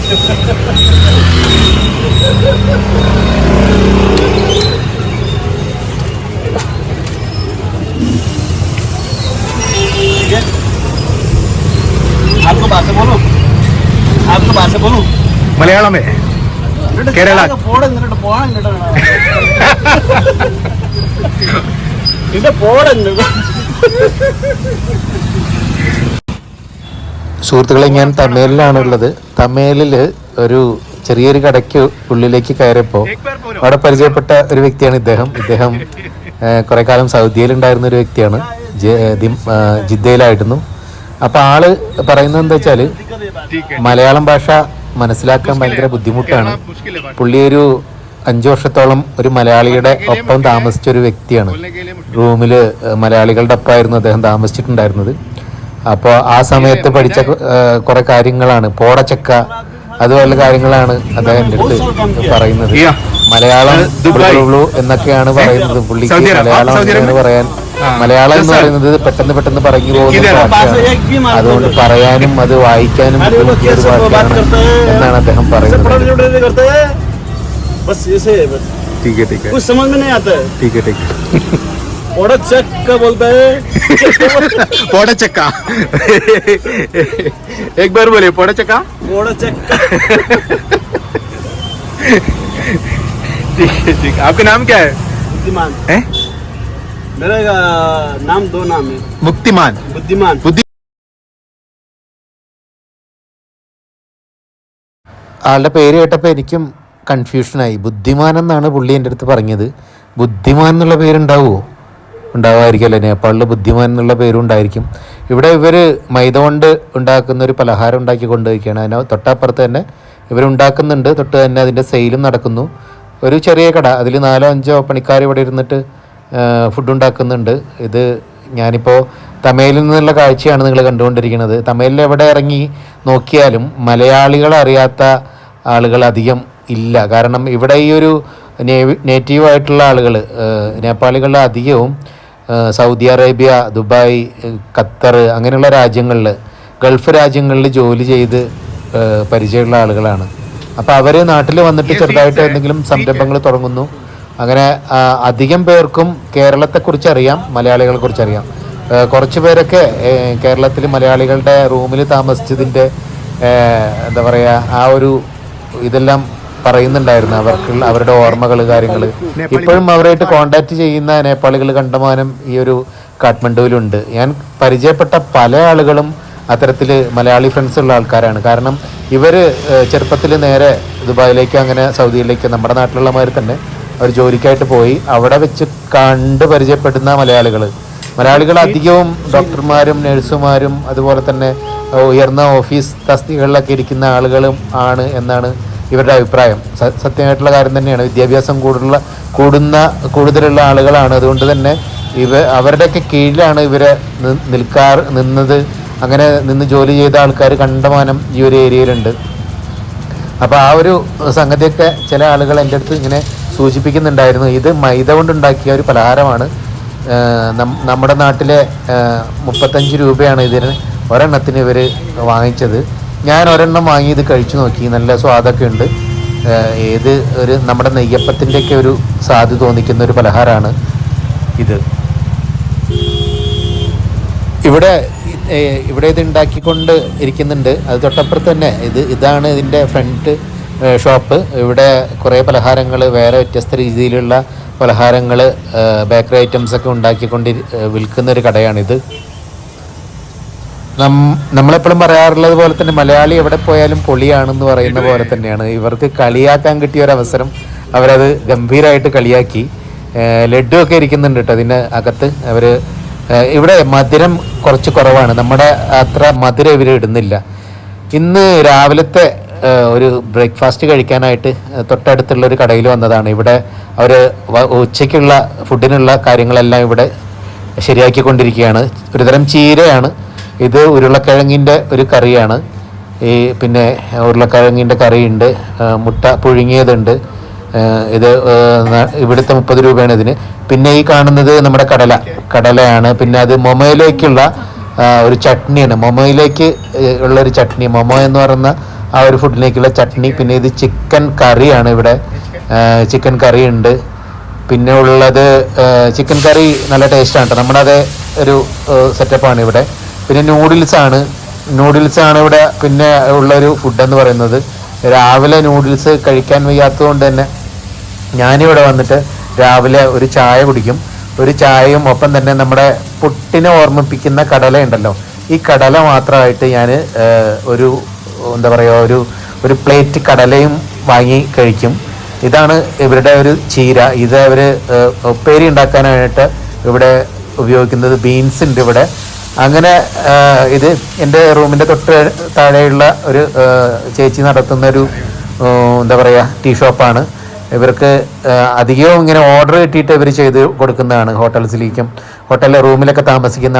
आपको भाषा बोलो, आपको भाषा बोलो മലയാളം കേരള സുഹൃത്തുക്കളെ, ഞാൻ തമേലിലാണുള്ളത്. തമേലിൽ ഒരു ചെറിയൊരു കടയ്ക്ക് ഉള്ളിലേക്ക് കയറിയപ്പോൾ അവിടെ പരിചയപ്പെട്ട ഒരു വ്യക്തിയാണ് ഇദ്ദേഹം. കുറെ കാലം സൗദിയിലുണ്ടായിരുന്ന ഒരു വ്യക്തിയാണ്. ജിദ്ദയിലായിരുന്നു. അപ്പോൾ ആള് പറയുന്നത് എന്താ വെച്ചാൽ മലയാളം ഭാഷ മനസ്സിലാക്കാൻ ഭയങ്കര ബുദ്ധിമുട്ടാണ്. പുള്ളി ഒരു 5 വർഷത്തോളം ഒരു മലയാളിയുടെ ഒപ്പം താമസിച്ച ഒരു വ്യക്തിയാണ്. റൂമിൽ മലയാളികളുടെ ഒപ്പമായിരുന്നു അദ്ദേഹം താമസിച്ചിട്ടുണ്ടായിരുന്നത്. അപ്പോൾ ആ സമയത്ത് പഠിച്ച കുറെ കാര്യങ്ങളാണ്, പോടച്ചക്ക അതുപോലുള്ള കാര്യങ്ങളാണ് അദ്ദേഹം എൻ്റെ അടുത്ത് പറയുന്നത്. മലയാളം എന്നൊക്കെയാണ് പറയുന്നത്. പുള്ളിക്ക് മലയാളം എന്ന് പറയാൻ, മലയാളം എന്ന് പറയുന്നത് പെട്ടെന്ന് പറഞ്ഞു പോകുന്ന ഭാഷയാണ്. അതുകൊണ്ട് പറയാനും അത് വായിക്കാനും ബുദ്ധിമുട്ടിയ ഒരു ഭാഷയാണ് എന്നാണ് അദ്ദേഹം പറയുന്നത്. पोड़चक्का एक बार बोले पोड़चक्का ठीक है। आपका नाम क्या है? बुद्धिमान है। मेरा नाम 2 नाम है। मुक्तिमान, बुद्धिमान। ആളുടെ പേര് കേട്ടപ്പോൾ എനിക്കും കൺഫ്യൂഷനായി. ബുദ്ധിമാൻ എന്നാണ് പുള്ളി എൻ്റെ അടുത്ത് പറഞ്ഞത്. ബുദ്ധിമാൻ എന്നുള്ള പേരുണ്ടാവുമോ? ഉണ്ടാവായിരിക്കുമല്ലോ. നേപ്പാളിൽ ബുദ്ധിമാൻ എന്നുള്ള പേരും ഉണ്ടായിരിക്കും. ഇവിടെ ഇവർ മൈദ കൊണ്ട് ഉണ്ടാക്കുന്ന ഒരു പലഹാരം ഉണ്ടാക്കി കൊണ്ടുപോയിക്കുകയാണ്. അതിന് തൊട്ടപ്പുറത്ത് തന്നെ ഇവരുണ്ടാക്കുന്നുണ്ട്. തൊട്ട് തന്നെ അതിൻ്റെ സെയിലും നടക്കുന്നു. ഒരു ചെറിയ കട, അതിൽ 4-5 പണിക്കാർ ഇവിടെ ഇരുന്നിട്ട് ഫുഡ് ഉണ്ടാക്കുന്നുണ്ട്. ഇത് ഞാനിപ്പോൾ തമേലിൽ നിന്നുള്ള കാഴ്ചയാണ് നിങ്ങൾ കണ്ടുകൊണ്ടിരിക്കുന്നത്. തമേലിൽ എവിടെ ഇറങ്ങി നോക്കിയാലും മലയാളികളെ അറിയാത്ത ആളുകൾ അധികം ഇല്ല. കാരണം ഇവിടെ ഈ ഒരു നേറ്റീവായിട്ടുള്ള ആളുകൾ, നേപ്പാളികളുടെ അധികവും സൗദി അറേബ്യ, ദുബായ്, ഖത്തർ അങ്ങനെയുള്ള രാജ്യങ്ങളിൽ, ഗൾഫ് രാജ്യങ്ങളിൽ ജോലി ചെയ്ത് പരിചയമുള്ള ആളുകളാണ്. അപ്പോൾ അവർ നാട്ടിൽ വന്നിട്ട് ചെറുതായിട്ട് എന്തെങ്കിലും സംരംഭങ്ങൾ തുടങ്ങുന്നു. അങ്ങനെ അധികം പേർക്കും കേരളത്തെക്കുറിച്ച് അറിയാം, മലയാളികളെക്കുറിച്ച് അറിയാം. കുറച്ച് പേരൊക്കെ കേരളത്തിൽ മലയാളികളുടെ റൂമിൽ താമസിച്ചതിൻ്റെ എന്താ പറയുക, ആ ഒരു ഇതെല്ലാം പറയുന്നുണ്ടായിരുന്നു. അവരുടെ ഓർമ്മകൾ, കാര്യങ്ങൾ ഇപ്പോഴും അവരായിട്ട് കോണ്ടാക്ട് ചെയ്യുന്ന നേപ്പാളികൾ കണ്ടമാനം ഈ ഒരു കാഠ്മണ്ഡുവിലുണ്ട്. ഞാൻ പരിചയപ്പെട്ട പല ആളുകളും അത്തരത്തിൽ മലയാളി ഫ്രണ്ട്സ് ഉള്ള ആൾക്കാരാണ്. കാരണം ഇവർ ചെറുപ്പത്തിൽ നേരെ ദുബായിലേക്ക്, അങ്ങനെ സൗദിയിലേക്ക്, നമ്മുടെ നാട്ടിലുള്ള മാതിരി തന്നെ അവർ ജോലിക്കായിട്ട് പോയി അവിടെ വെച്ച് കണ്ട് പരിചയപ്പെടുന്ന മലയാളികൾ അധികവും ഡോക്ടർമാരും നഴ്സുമാരും അതുപോലെ തന്നെ ഉയർന്ന ഓഫീസ് തസ്തികകളിലൊക്കെ ഇരിക്കുന്ന ആളുകളും ആണ് എന്നാണ് ഇവരുടെ അഭിപ്രായം. സത്യമായിട്ടുള്ള കാര്യം തന്നെയാണ്. വിദ്യാഭ്യാസം കൂടുതലുള്ള ആളുകളാണ്. അതുകൊണ്ട് തന്നെ അവരുടെയൊക്കെ കീഴിലാണ് ഇവരെ നിന്നത്. അങ്ങനെ നിന്ന് ജോലി ചെയ്ത ആൾക്കാർ കണ്ടമാനം ഈ ഒരു ഏരിയയിലുണ്ട്. അപ്പോൾ ആ ഒരു സംഗതിയൊക്കെ ചില ആളുകൾ എൻ്റെ അടുത്ത് ഇങ്ങനെ സൂചിപ്പിക്കുന്നുണ്ടായിരുന്നു. ഇത് മൈദ കൊണ്ടുണ്ടാക്കിയ ഒരു പലഹാരമാണ്. നമ്മുടെ നാട്ടിലെ 35 രൂപയാണ് ഇതിന് ഒരെണ്ണത്തിന് ഇവർ വാങ്ങിച്ചത്. ഞാൻ ഒരെണ്ണം വാങ്ങി ഇത് കഴിച്ചു നോക്കി. നല്ല സ്വാദൊക്കെ ഉണ്ട്. നമ്മുടെ നെയ്യപ്പത്തിൻ്റെയൊക്കെ ഒരു സ്വാദ് തോന്നിക്കുന്ന ഒരു പലഹാരമാണ് ഇത്. ഇവിടെ ഇത് ഉണ്ടാക്കിക്കൊണ്ട് ഇരിക്കുന്നുണ്ട്. അത് തൊട്ടപ്പുറത്ത് തന്നെ ഇതാണ് ഇതിൻ്റെ ഫ്രണ്ട് ഷോപ്പ്. ഇവിടെ കുറേ പലഹാരങ്ങൾ, വേറെ വ്യത്യസ്ത രീതിയിലുള്ള പലഹാരങ്ങൾ, ബേക്കറി ഐറ്റംസൊക്കെ ഉണ്ടാക്കിക്കൊണ്ട് വിൽക്കുന്ന ഒരു കടയാണിത്. നമ്മളെപ്പോഴും പറയാറുള്ളത് പോലെ തന്നെ മലയാളി എവിടെ പോയാലും പൊളിയാണെന്ന് പറയുന്ന പോലെ തന്നെയാണ്. ഇവർക്ക് കളിയാക്കാൻ കിട്ടിയ ഒരവസരം അവരത് ഗംഭീരമായിട്ട് കളിയാക്കി. ലഡ്ഡു ഒക്കെ ഇരിക്കുന്നുണ്ട് കേട്ടോ അതിൻ്റെ അകത്ത്. ഇവിടെ മധുരം കുറച്ച് കുറവാണ്. നമ്മുടെ അത്ര മധുരം ഇവർ ഇടുന്നില്ല. ഇന്ന് രാവിലത്തെ ഒരു ബ്രേക്ക്ഫാസ്റ്റ് കഴിക്കാനായിട്ട് തൊട്ടടുത്തുള്ളൊരു കടയിൽ വന്നതാണ്. ഇവിടെ അവർ ഉച്ചയ്ക്കുള്ള ഫുഡിനുള്ള കാര്യങ്ങളെല്ലാം ഇവിടെ ശരിയാക്കിക്കൊണ്ടിരിക്കുകയാണ്. ഒരുതരം ചീരയാണ് ഇത്. ഉരുളക്കിഴങ്ങിൻ്റെ ഒരു കറിയാണ്. പിന്നെ ഉരുളക്കിഴങ്ങിൻ്റെ കറിയുണ്ട്, മുട്ട പുഴുങ്ങിയതുണ്ട്. ഇത് ഇവിടുത്തെ 30 രൂപയാണ് ഇതിന്. പിന്നെ ഈ കാണുന്നത് നമ്മുടെ കടലയാണ്. പിന്നെ അത് മൊമോയിലേക്കുള്ള ഒരു ചട്നിയാണ്. മൊമോയിലേക്ക് ഉള്ളൊരു ചട്നി, മൊമോ എന്ന് പറയുന്ന ആ ആ ഒരു ഫുഡിലേക്കുള്ള ചട്നി. പിന്നെ ഇത് ചിക്കൻ കറിയാണ് ഇവിടെ. ചിക്കൻ കറി ഉണ്ട്. പിന്നെ ഉള്ളത് ചിക്കൻ കറി നല്ല ടേസ്റ്റാണ് കേട്ടോ. നമ്മുടെ അതേ ഒരു സെറ്റപ്പാണ് ഇവിടെ. പിന്നെ നൂഡിൽസാണ് ഇവിടെ പിന്നെ ഉള്ളൊരു ഫുഡെന്ന് പറയുന്നത്. രാവിലെ നൂഡിൽസ് കഴിക്കാൻ വയ്യാത്തത് കൊണ്ട് തന്നെ ഞാനിവിടെ വന്നിട്ട് രാവിലെ ഒരു ചായ കുടിക്കും. ഒരു ചായയും ഒപ്പം തന്നെ നമ്മുടെ പുട്ടിനെ ഓർമ്മിപ്പിക്കുന്ന കടല ഉണ്ടല്ലോ, ഈ കടല മാത്രമായിട്ട് ഞാൻ ഒരു എന്താ പറയുക ഒരു പ്ലേറ്റ് കടലയും വാങ്ങി കഴിക്കും. ഇതാണ് ഇവരുടെ ഒരു ചീര. ഇത് അവർ ഉപ്പേരി ഉണ്ടാക്കാനായിട്ട് ഇവിടെ ഉപയോഗിക്കുന്നത്. ബീൻസ് ഉണ്ട് ഇവിടെ. അങ്ങനെ ഇത് എൻ്റെ റൂമിൻ്റെ തൊട്ട് താഴെയുള്ള ഒരു ചേച്ചി നടത്തുന്നൊരു എന്താ പറയുക ടീ ഷോപ്പാണ്. ഇവർക്ക് അധികവും ഇങ്ങനെ ഓർഡർ കിട്ടിയിട്ട് ഇവർ ചെയ്ത് കൊടുക്കുന്നതാണ്. ഹോട്ടലിലെ റൂമിലൊക്കെ താമസിക്കുന്ന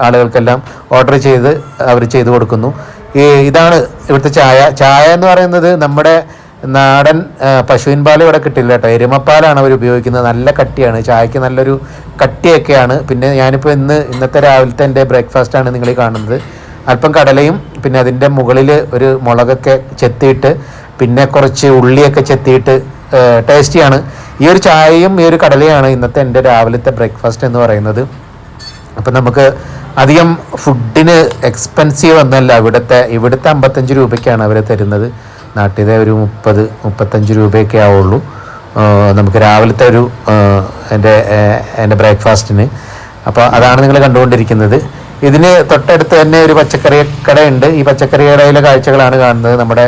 ആളുകൾക്കെല്ലാം ഓർഡർ ചെയ്ത് അവർ ചെയ്ത് കൊടുക്കുന്നു. ഇതാണ് ഇവിടുത്തെ ചായ എന്ന് പറയുന്നത് നമ്മുടെ നാടൻ പശുവിൻ പാൽ ഇവിടെ കിട്ടില്ല കേട്ടോ. എരുമപ്പാലാണ് അവർ ഉപയോഗിക്കുന്നത്. നല്ല കട്ടിയാണ് ചായക്ക്, നല്ലൊരു കട്ടിയൊക്കെയാണ്. പിന്നെ ഞാനിപ്പോൾ ഇന്നത്തെ രാവിലത്തെ എൻ്റെ ബ്രേക്ക്ഫാസ്റ്റാണ് നിങ്ങൾ കാണുന്നത്. അല്പം കടലയും പിന്നെ അതിൻ്റെ മുകളിൽ ഒരു മുളകൊക്കെ ചെത്തിയിട്ട് പിന്നെ കുറച്ച് ഉള്ളിയൊക്കെ ചെത്തിയിട്ട് ടേസ്റ്റിയാണ്. ഈ ഒരു ചായയും ഈ ഒരു കടലയാണ് ഇന്നത്തെ എൻ്റെ രാവിലത്തെ ബ്രേക്ക്ഫാസ്റ്റ് എന്ന് പറയുന്നത്. അപ്പം നമുക്ക് അധികം ഫുഡിന് എക്സ്പെൻസീവ് ഒന്നല്ല. ഇവിടുത്തെ 55 രൂപയ്ക്കാണ് അവർ തരുന്നത്. നാട്ടിലെ ഒരു 30-35 രൂപയൊക്കെ ആവുള്ളൂ നമുക്ക് രാവിലത്തെ ഒരു എൻ്റെ ബ്രേക്ക്ഫാസ്റ്റിന്. അപ്പോൾ അതാണ് നിങ്ങൾ കണ്ടുകൊണ്ടിരിക്കുന്നത്. ഇതിന് തൊട്ടടുത്ത് തന്നെ ഒരു പച്ചക്കറി കടയുണ്ട്. ഈ പച്ചക്കറി കടയിലെ കാഴ്ചകളാണ് കാണുന്നത്. നമ്മുടെ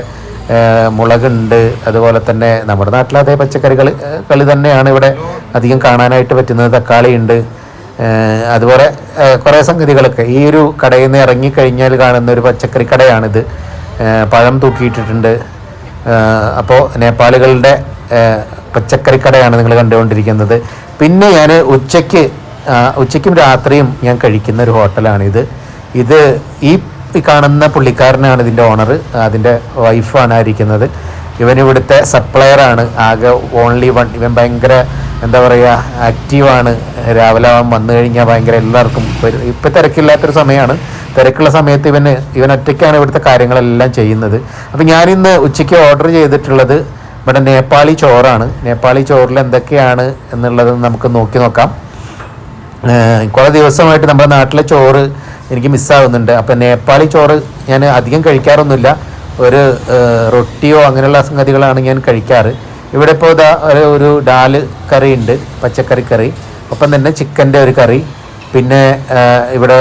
മുളകുണ്ട്, അതുപോലെ തന്നെ നമ്മുടെ നാട്ടിലെ അതേ പച്ചക്കറികൾ തന്നെയാണ് ഇവിടെ അധികം കാണാനായിട്ട് പറ്റുന്നത്. തക്കാളി ഉണ്ട്, അതുപോലെ കുറേ സംഗതികളൊക്കെ. ഈ ഒരു കടയിൽ നിന്ന് ഇറങ്ങിക്കഴിഞ്ഞാൽ കാണുന്ന ഒരു പച്ചക്കറി കടയാണിത്. പഴം തൂക്കിയിട്ടിട്ടുണ്ട്. അപ്പോൾ നേപ്പാളികളുടെ പച്ചക്കറി കടയാണ് നിങ്ങൾ കണ്ടുകൊണ്ടിരിക്കുന്നത്. പിന്നെ ഞാൻ ഉച്ചയ്ക്കും രാത്രിയും ഞാൻ കഴിക്കുന്ന ഒരു ഹോട്ടലാണിത്. ഈ കാണുന്ന പുള്ളിക്കാരനാണ് ഇതിൻ്റെ ഓണർ. അതിൻ്റെ വൈഫാണ് ഇരിക്കുന്നത്. ഇവനിവിടുത്തെ സപ്ലയറാണ്. ആകെ ഓൺലി വൺ. ഇവൻ ഭയങ്കര എന്താ പറയുക ആക്റ്റീവാണ്. രാവിലെ വന്നു കഴിഞ്ഞാൽ ഭയങ്കര എല്ലാവർക്കും ഇപ്പം തിരക്കില്ലാത്തൊരു സമയമാണ്. തിരക്കുള്ള സമയത്ത് ഇവൻ ഒറ്റയ്ക്കാണ് ഇവിടുത്തെ കാര്യങ്ങളെല്ലാം ചെയ്യുന്നത്. അപ്പം ഞാനിന്ന് ഉച്ചയ്ക്ക് ഓർഡർ ചെയ്തിട്ടുള്ളത് ഇവിടെ നേപ്പാളി ചോറാണ്. നേപ്പാളി ചോറിൽ എന്തൊക്കെയാണ് എന്നുള്ളത് നമുക്ക് നോക്കാം. കുറേ ദിവസമായിട്ട് നമ്മുടെ നാട്ടിലെ ചോറ് എനിക്ക് മിസ്സാകുന്നുണ്ട്. അപ്പം നേപ്പാളി ചോറ് ഞാൻ അധികം കഴിക്കാറൊന്നുമില്ല. ഒരു റൊട്ടിയോ അങ്ങനെയുള്ള സംഗതികളാണ് ഞാൻ കഴിക്കാറ്. ഇവിടെ ഇപ്പോൾ ഒരു ഡാല് കറി ഉണ്ട്, പച്ചക്കറി കറി, ഒപ്പം തന്നെ ചിക്കൻ്റെ ഒരു കറി. പിന്നെ ഇവിടെ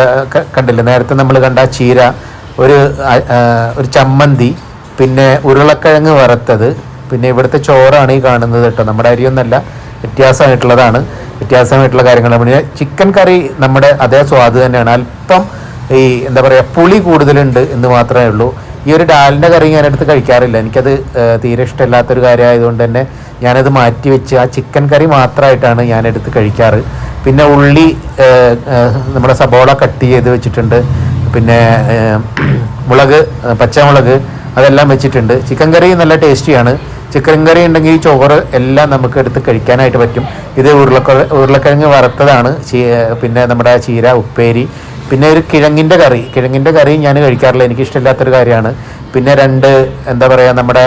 കണ്ടില്ല നേരത്തെ നമ്മൾ കണ്ട ചീര, ഒരു ചമ്മന്തി, പിന്നെ ഉരുളക്കിഴങ്ങ് വറുത്തത്. പിന്നെ ഇവിടുത്തെ ചോറാണ് ഈ കാണുന്നത് കേട്ടോ. നമ്മുടെ അരിയൊന്നല്ല, വ്യത്യാസമായിട്ടുള്ള കാര്യങ്ങളാണ്. പിന്നെ ചിക്കൻ കറി നമ്മുടെ അതേ സ്വാദ് തന്നെയാണ്. അല്പം ഈ എന്താ പറയുക പുളി കൂടുതലുണ്ട് എന്ന് മാത്രമേ ഉള്ളൂ. ഈ ഒരു ഡാലിൻ്റെ കറി ഞാനെടുത്ത് കഴിക്കാറില്ല. എനിക്കത് തീരെ ഇഷ്ടമില്ലാത്തൊരു കാര്യമായതുകൊണ്ട് തന്നെ ഞാനത് മാറ്റി വെച്ച് ആ ചിക്കൻ കറി മാത്രമായിട്ടാണ് ഞാനെടുത്ത് കഴിക്കാറ്. പിന്നെ ഉള്ളി, നമ്മുടെ സബോള കട്ട് ചെയ്ത് വെച്ചിട്ടുണ്ട്. പിന്നെ മുളക്, പച്ചമുളക് അതെല്ലാം വെച്ചിട്ടുണ്ട്. ചിക്കൻ കറി നല്ല ടേസ്റ്റിയാണ്. ചിക്കൻ കറി ഉണ്ടെങ്കിൽ ചോറ് എല്ലാം നമുക്ക് എടുത്ത് കഴിക്കാനായിട്ട് പറ്റും. ഇത് ഉരുളക്കിഴങ്ങ് വറുത്തതാണ്. പിന്നെ നമ്മുടെ ചീര ഉപ്പേരി, പിന്നെ ഒരു കിഴങ്ങിൻ്റെ കറി ഞാൻ കഴിക്കാറില്ല, എനിക്കിഷ്ടമില്ലാത്തൊരു കാര്യമാണ്. പിന്നെ എന്താ പറയുക നമ്മുടെ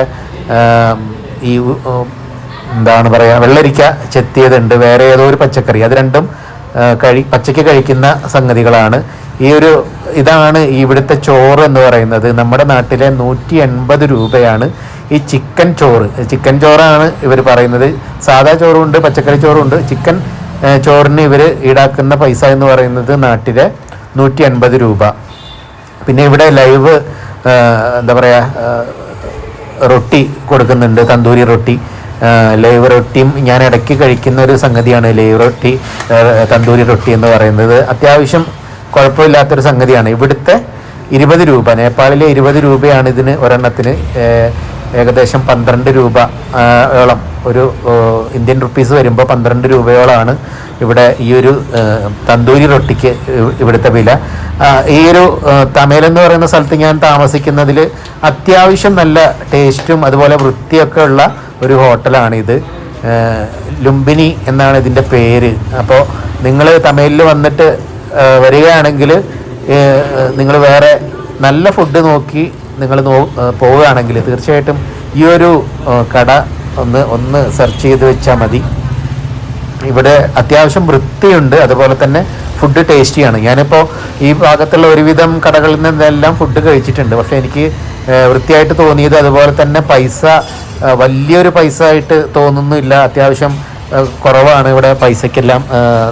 ഈ എന്താണ് പറയുക വെള്ളരിക്ക ചെത്തിയതുണ്ട്. വേറെ ഏതോ ഒരു പച്ചക്കറി, അത് രണ്ടും പച്ചയ്ക്ക് കഴിക്കുന്ന സംഗതികളാണ്. ഇതാണ് ഇവിടുത്തെ ചോറ് എന്ന് പറയുന്നത്. നമ്മുടെ നാട്ടിലെ 180 രൂപയാണ് ഈ ചിക്കൻ ചോറാണ് ഇവർ പറയുന്നത്. സാധാ ചോറുണ്ട്, പച്ചക്കറി ചോറുണ്ട്. ചിക്കൻ ചോറിന് ഇവർ ഈടാക്കുന്ന പൈസ എന്ന് പറയുന്നത് നാട്ടിലെ 180 രൂപ. പിന്നെ ഇവിടെ ലൈവ് എന്താ പറയുക റൊട്ടി കൊടുക്കുന്നുണ്ട്, തന്തൂരി റൊട്ടി. ലൈവ് റൊട്ടിയും ഞാൻ ഇടയ്ക്ക് കഴിക്കുന്ന ഒരു സംഗതിയാണ് ലൈവ് റൊട്ടി, തന്തൂരി റൊട്ടി എന്ന് പറയുന്നത്. അത്യാവശ്യം കുഴപ്പമില്ലാത്തൊരു സംഗതിയാണ്. ഇവിടുത്തെ 20 രൂപ, നേപ്പാളിലെ 20 രൂപയാണ് ഇതിന് ഒരെണ്ണത്തിന്. ഏകദേശം 12 രൂപയോളം, ഒരു ഇന്ത്യൻ റുപ്പീസ് വരുമ്പോൾ 12 രൂപയോളമാണ് ഇവിടെ ഈ ഒരു തന്തൂരി റൊട്ടിക്ക് ഇവിടുത്തെ വില. ഈ ഒരു തമേൽ എന്ന് പറയുന്ന സ്ഥലത്ത് ഞാൻ താമസിക്കുന്നതിൽ അത്യാവശ്യം നല്ല ടേസ്റ്റും അതുപോലെ വൃത്തിയൊക്കെ ഉള്ള ഒരു ഹോട്ടലാണിത്. ലുംബിനി എന്നാണ് ഇതിൻ്റെ പേര്. അപ്പോൾ നിങ്ങൾ തമിഴിൽ വന്നിട്ട് വരികയാണെങ്കിൽ നിങ്ങൾ വേറെ നല്ല ഫുഡ് നോക്കി നിങ്ങൾ പോവുകയാണെങ്കിൽ തീർച്ചയായിട്ടും ഈ ഒരു കട ഒന്ന് സെർച്ച് ചെയ്ത് വെച്ചാൽ മതി. ഇവിടെ അത്യാവശ്യം വൃത്തിയുണ്ട്, അതുപോലെ തന്നെ ഫുഡ് ടേസ്റ്റിയാണ്. ഞാനിപ്പോൾ ഈ ഭാഗത്തുള്ള ഒരുവിധം കടകളിൽ നിന്നെല്ലാം ഫുഡ് കഴിച്ചിട്ടുണ്ട്. പക്ഷേ എനിക്ക് വൃത്തിയായിട്ട് തോന്നിയത്, അതുപോലെ തന്നെ പൈസ വലിയൊരു പൈസ ആയിട്ട് തോന്നുന്നില്ല. അത്യാവശ്യം കുറവാണ് ഇവിടെ പൈസയ്ക്കെല്ലാം.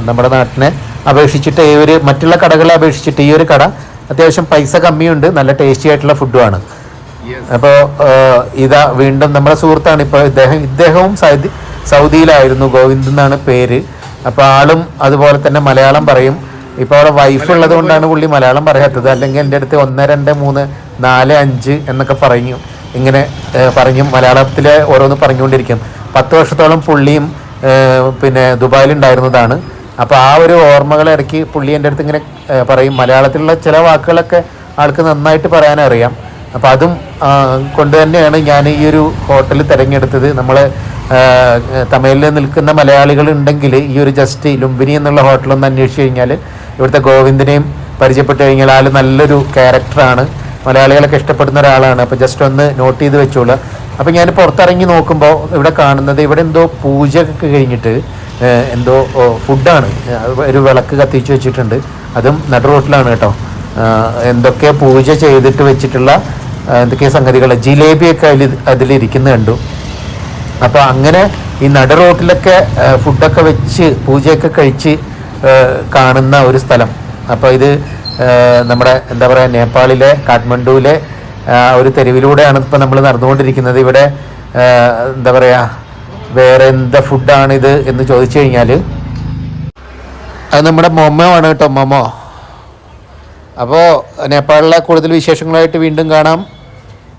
നമ്മുടെ നാട്ടിനെ അപേക്ഷിച്ചിട്ട് മറ്റുള്ള കടകളെ അപേക്ഷിച്ചിട്ട് ഈ ഒരു കട അത്യാവശ്യം പൈസ കമ്മിയുണ്ട്, നല്ല ടേസ്റ്റി ആയിട്ടുള്ള ഫുഡുമാണ്. അപ്പോൾ ഇതാ വീണ്ടും നമ്മുടെ സുഹൃത്താണ് ഇപ്പോൾ ഇദ്ദേഹവും സൗദിയിലായിരുന്നു, ഗോവിന്ദ് എന്നാണ് പേര്. അപ്പോൾ ആളും അതുപോലെ തന്നെ മലയാളം പറയും. ഇപ്പോൾ അവിടെ വൈഫ് ഉള്ളത് കൊണ്ടാണ് പുള്ളി മലയാളം പറയാത്തത്. അല്ലെങ്കിൽ എൻ്റെ അടുത്ത് 1 2 3 4 5 എന്നൊക്കെ ഇങ്ങനെ മലയാളത്തിലെ ഓരോന്ന് പറഞ്ഞുകൊണ്ടിരിക്കും. 10 വർഷത്തോളം പുള്ളിയും പിന്നെ ദുബായിലുണ്ടായിരുന്നതാണ്. അപ്പോൾ ആ ഒരു ഓർമ്മകൾ ഇടയ്ക്ക് പുള്ളി എൻ്റെ അടുത്ത് ഇങ്ങനെ പറയും. മലയാളത്തിലുള്ള ചില വാക്കുകളൊക്കെ ആൾക്ക് നന്നായിട്ട് പറയാനറിയാം. അപ്പോൾ അതും കൊണ്ട് തന്നെയാണ് ഞാൻ ഈ ഒരു ഹോട്ടൽ തിരഞ്ഞെടുത്തത്. നമ്മൾ തമിഴിൽ നിൽക്കുന്ന മലയാളികൾ ഉണ്ടെങ്കിൽ ഈ ഒരു ജസ്റ്റ് ലുംബിനി എന്നുള്ള ഹോട്ടലൊന്ന് അന്വേഷിച്ച് കഴിഞ്ഞാൽ ഇവിടുത്തെ ഗോവിന്ദിനെയും പരിചയപ്പെട്ട് കഴിഞ്ഞാൽ ആൾ നല്ലൊരു ക്യാരക്ടറാണ്, മലയാളികളൊക്കെ ഇഷ്ടപ്പെടുന്ന ഒരാളാണ്. അപ്പോൾ ജസ്റ്റ് ഒന്ന് നോട്ട് ചെയ്ത് വെച്ചോളൂ. അപ്പോൾ ഞാൻ പുറത്തിറങ്ങി നോക്കുമ്പോൾ ഇവിടെ കാണുന്നത്, ഇവിടെ എന്തോ പൂജയൊക്കെ കഴിഞ്ഞിട്ട് എന്തോ ഫുഡാണ്, ഒരു വിളക്ക് കത്തിച്ച് വെച്ചിട്ടുണ്ട്. അതും നടു റോട്ടിലാണ് കേട്ടോ. എന്തൊക്കെ പൂജ ചെയ്തിട്ട് വെച്ചിട്ടുള്ള എന്തൊക്കെ സംഗതികൾ, ജിലേബിയൊക്കെ അതിലിരിക്കുന്നത് കണ്ടു. അപ്പോൾ അങ്ങനെ ഈ നട റോട്ടിലൊക്കെ ഫുഡൊക്കെ വെച്ച് പൂജയൊക്കെ കഴിച്ച് കാണുന്ന ഒരു സ്ഥലം. അപ്പോൾ ഇത് നമ്മുടെ എന്താ പറയുക, നേപ്പാളിലെ കാഠ്മണ്ഡുവിലെ ഒരു തെരുവിലൂടെയാണ് ഇപ്പോൾ നമ്മൾ നടന്നുകൊണ്ടിരിക്കുന്നത്. ഇവിടെ എന്താ പറയുക, വേറെ എന്താ ഫുഡാണിത് എന്ന് ചോദിച്ചു കഴിഞ്ഞാൽ അത് നമ്മുടെ മൊമോ ആണ് കേട്ടോ, മൊമോ. അപ്പോൾ നേപ്പാളിലെ കൂടുതൽ വിശേഷങ്ങളായിട്ട് വീണ്ടും കാണാം.